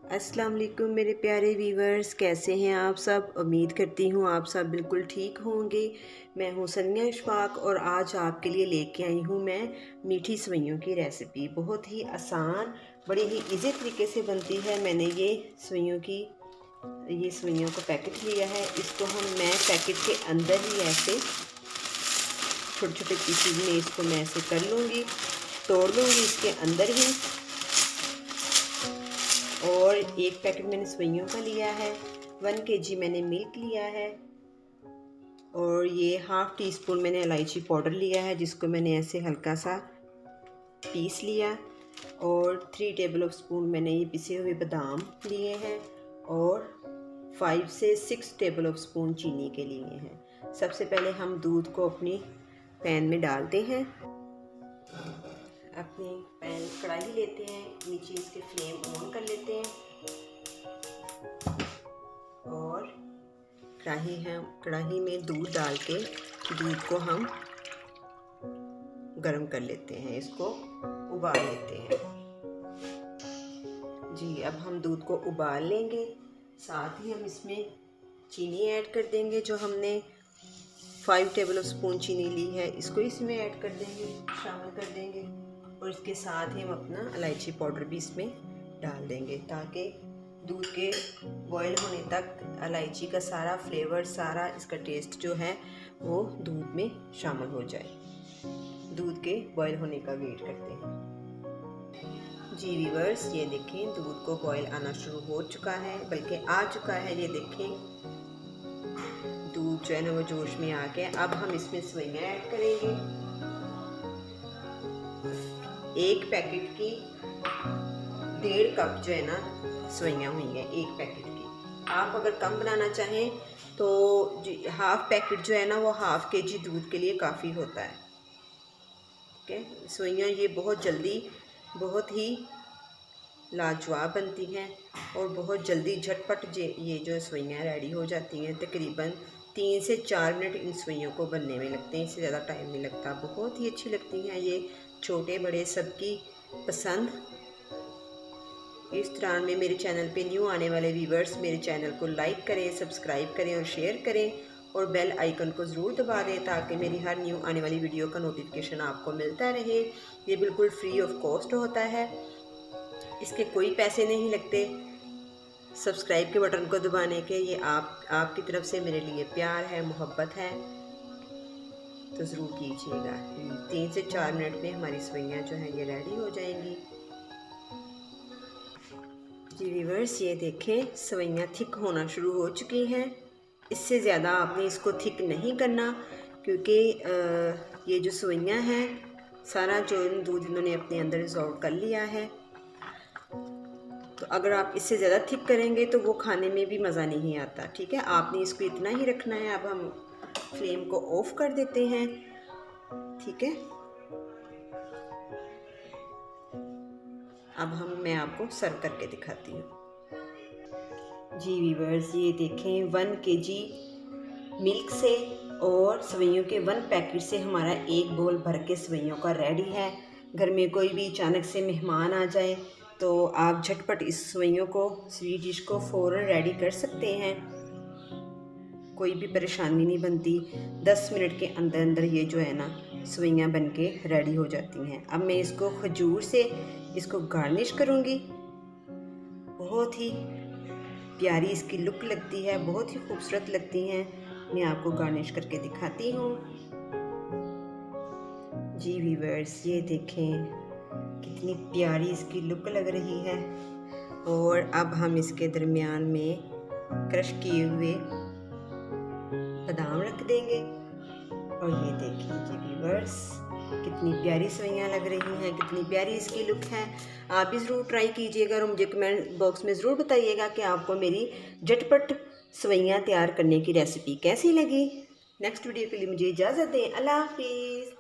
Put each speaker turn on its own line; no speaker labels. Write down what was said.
अस्सलाम वालेकुम मेरे प्यारे व्यूवर्स, कैसे हैं आप सब। उम्मीद करती हूँ आप सब बिल्कुल ठीक होंगे। मैं हूँ सनिया इशफाक और आज आपके लिए लेके आई हूँ मैं मीठी सेवइयों की रेसिपी। बहुत ही आसान, बड़ी ही इजी तरीके से बनती है। मैंने ये सेवइयों का पैकेट लिया है। इसको मैं पैकेट के अंदर ही ऐसे छोटे छोटे पीसेज में इसको मैं ऐसे कर लूँगी, तोड़ लूँगी इसके अंदर ही। और एक पैकेट मैंने सेवइयों का लिया है। 1 kg मैंने मिल्क लिया है और ये हाफ़ टी स्पून मैंने इलायची पाउडर लिया है, जिसको मैंने ऐसे हल्का सा पीस लिया। और 3 टेबल स्पून मैंने ये पिसे हुए बादाम लिए हैं और 5 से 6 टेबल स्पून चीनी के लिए हैं। सबसे पहले हम दूध को अपनी पैन में डालते हैं। अपनी पैन कढ़ाई लेते हैं, नीचे इसके फ्लेम ऑन कर लेते हैं और कढ़ाई में दूध डाल के दूध को हम गर्म कर लेते हैं, इसको उबाल लेते हैं। जी, अब हम दूध को उबाल लेंगे, साथ ही हम इसमें चीनी ऐड कर देंगे। जो हमने 5 टेबल स्पून चीनी ली है, इसको इसमें ऐड कर देंगे, शामिल कर देंगे। और इसके साथ ही हम अपना इलायची पाउडर भी इसमें डाल देंगे, ताकि दूध के बॉयल होने तक इलायची का सारा फ्लेवर, सारा इसका टेस्ट जो है वो दूध में शामिल हो जाए। दूध के बॉयल होने का वेट करते हैं। जी व्यूअर्स, ये देखें दूध को बॉयल आना शुरू हो चुका है, बल्कि आ चुका है। ये देखें दूध जो है ना वो जोश में आ गया। अब हम इसमें सेवइयां ऐड करेंगे। एक पैकेट की 1.5 कप जो है ना सेवइयां हुई हैं, एक पैकेट की। आप अगर कम बनाना चाहें तो हाफ पैकेट जो है ना वो हाफ kg दूध के लिए काफ़ी होता है। ठीक है, सेवइयां ये बहुत जल्दी, बहुत ही लाजवाब बनती हैं और बहुत जल्दी झटपट ये जो सेवइयां रेडी हो जाती हैं। तकरीबन 3 से 4 मिनट इन सेवइयों को बनने में लगते हैं, इससे ज़्यादा टाइम नहीं लगता। बहुत ही अच्छी लगती हैं ये, छोटे बड़े सबकी पसंद। इस तरह में मेरे चैनल पे न्यू आने वाले व्यूवर्स मेरे चैनल को लाइक करें, सब्सक्राइब करें और शेयर करें और बेल आइकन को ज़रूर दबा दें, ताकि मेरी हर न्यू आने वाली वीडियो का नोटिफिकेशन आपको मिलता रहे। ये बिल्कुल फ्री ऑफ कॉस्ट होता है, इसके कोई पैसे नहीं लगते। सब्सक्राइब के बटन को दबाने के ये आपकी तरफ से मेरे लिए प्यार है, मोहब्बत है, तो ज़रूर कीजिएगा। 3 से 4 मिनट में हमारी सेवइयां जो हैं ये रेडी हो जाएंगी। जी व्यूअर्स, ये देखें सेवइयां थिक होना शुरू हो चुकी हैं। इससे ज़्यादा आपने इसको थिक नहीं करना, क्योंकि ये जो सेवइयां हैं सारा जो दूध इन्होंने अपने अंदर रिजॉल्व कर लिया है। तो अगर आप इससे ज़्यादा थिक करेंगे तो वो खाने में भी मज़ा नहीं आता। ठीक है, आपने इसको इतना ही रखना है। अब हम फ्लेम को ऑफ कर देते हैं। ठीक है, अब मैं आपको सर्व करके दिखाती हूँ। जी व्यूअर्स, ये देखें 1 kg मिल्क से और सेवइयों के 1 पैकेट से हमारा एक बोल भर के सेवइयों का रेडी है। घर में कोई भी अचानक से मेहमान आ जाए तो आप झटपट इस सेवइयों को, स्वीट डिश को फ़ौरन रेडी कर सकते हैं। कोई भी परेशानी नहीं बनती। 10 मिनट के अंदर अंदर ये जो है ना सेवइयां बन के रेडी हो जाती हैं। अब मैं इसको खजूर से इसको गार्निश करूँगी। बहुत ही प्यारी इसकी लुक लगती है, बहुत ही खूबसूरत लगती हैं। मैं आपको गार्निश करके दिखाती हूँ। जी व्यूअर्स, ये देखें कितनी प्यारी इसकी लुक लग रही है। और अब हम इसके दरमियान में क्रश किए हुए बादाम रख देंगे। और ये देखिए जी व्यूअर्स, कितनी प्यारी सेवइयां लग रही हैं, कितनी प्यारी इसकी लुक है। आप भी ज़रूर ट्राई कीजिएगा और मुझे कमेंट बॉक्स में ज़रूर बताइएगा कि आपको मेरी झटपट सेवइयां तैयार करने की रेसिपी कैसी लगी। नेक्स्ट वीडियो के लिए मुझे इजाज़त दें। अल्लाह हाफिज़।